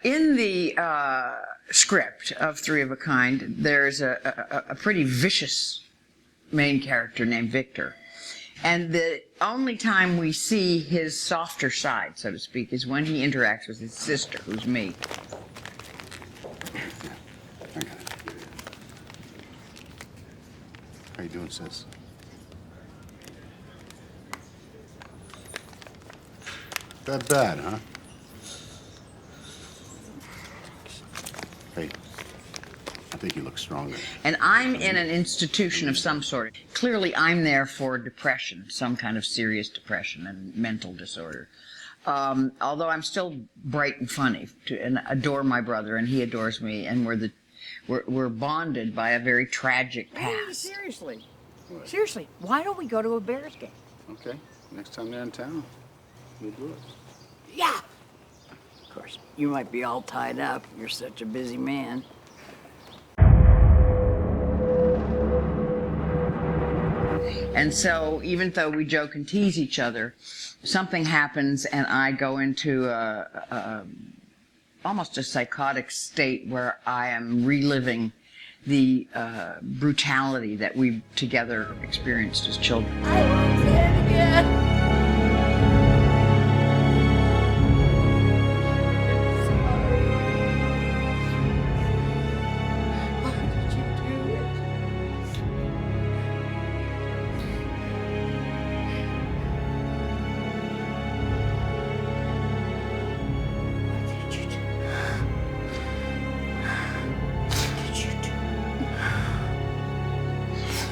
In the script of Three of a Kind, there's a pretty vicious main character named Victor. And the only time we see his softer side, so to speak, is when he interacts with his sister, who's me. I got it. How you doing, sis? That bad, huh? Hey, I think you look stronger. And I'm in an institution of some sort. Clearly, I'm there for depression, some kind of serious depression and mental disorder. Although I'm still bright and funny and adore my brother, and he adores me, and we're bonded by a very tragic past. Hey, seriously. What? Seriously, why don't we go to a Bears game? Okay, next time they're in town, we'll do it. Yeah! Of course, you might be all tied up. You're such a busy man. And so, even though we joke and tease each other, something happens and I go into almost a psychotic state where I am reliving the brutality that we together experienced as children. I won't say it again!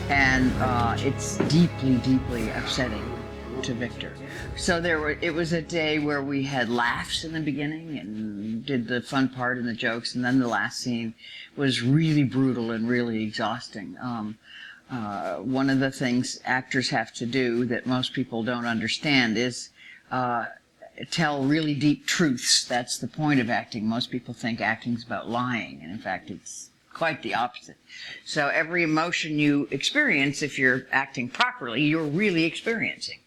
And it's deeply, deeply upsetting to Victor. So it was a day where we had laughs in the beginning and did the fun part and the jokes, and then the last scene was really brutal and really exhausting. One of the things actors have to do that most people don't understand is tell really deep truths. That's the point of acting. Most people think acting's about lying, and in fact it's quite the opposite. So every emotion you experience, if you're acting properly, you're really experiencing.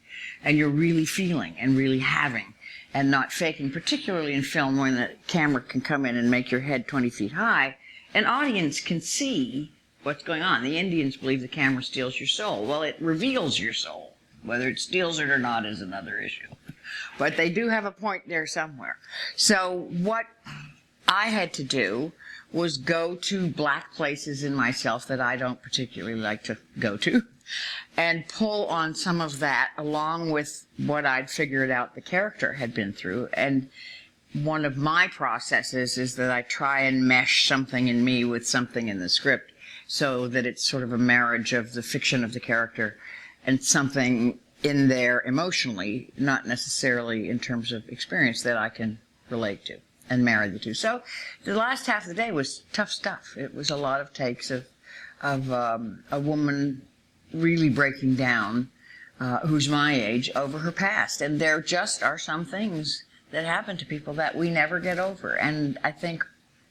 And you're really feeling and really having and not faking, particularly in film when the camera can come in and make your head 20 feet high. An audience can see what's going on. The Indians believe the camera steals your soul. Well, it reveals your soul. Whether it steals it or not is another issue. But they do have a point there somewhere. So what I had to do was go to black places in myself that I don't particularly like to go to and pull on some of that along with what I'd figured out the character had been through. And one of my processes is that I try and mesh something in me with something in the script so that it's sort of a marriage of the fiction of the character and something in there emotionally, not necessarily in terms of experience, that I can relate to. And marry the two. So the last half of the day was tough stuff. It was a lot of takes of a woman really breaking down, who's my age, over her past. And there just are some things that happen to people that we never get over. And I think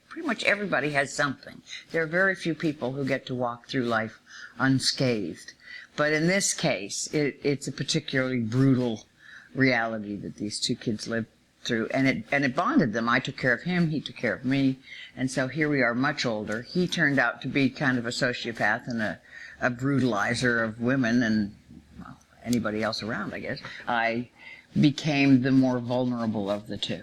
pretty much everybody has something. There are very few people who get to walk through life unscathed. But in this case, it's a particularly brutal reality that these two kids lived through, and it bonded them. I took care of him, he took care of me, and so here we are much older. He turned out to be kind of a sociopath and a brutalizer of women and, well, anybody else around, I guess. I became the more vulnerable of the two.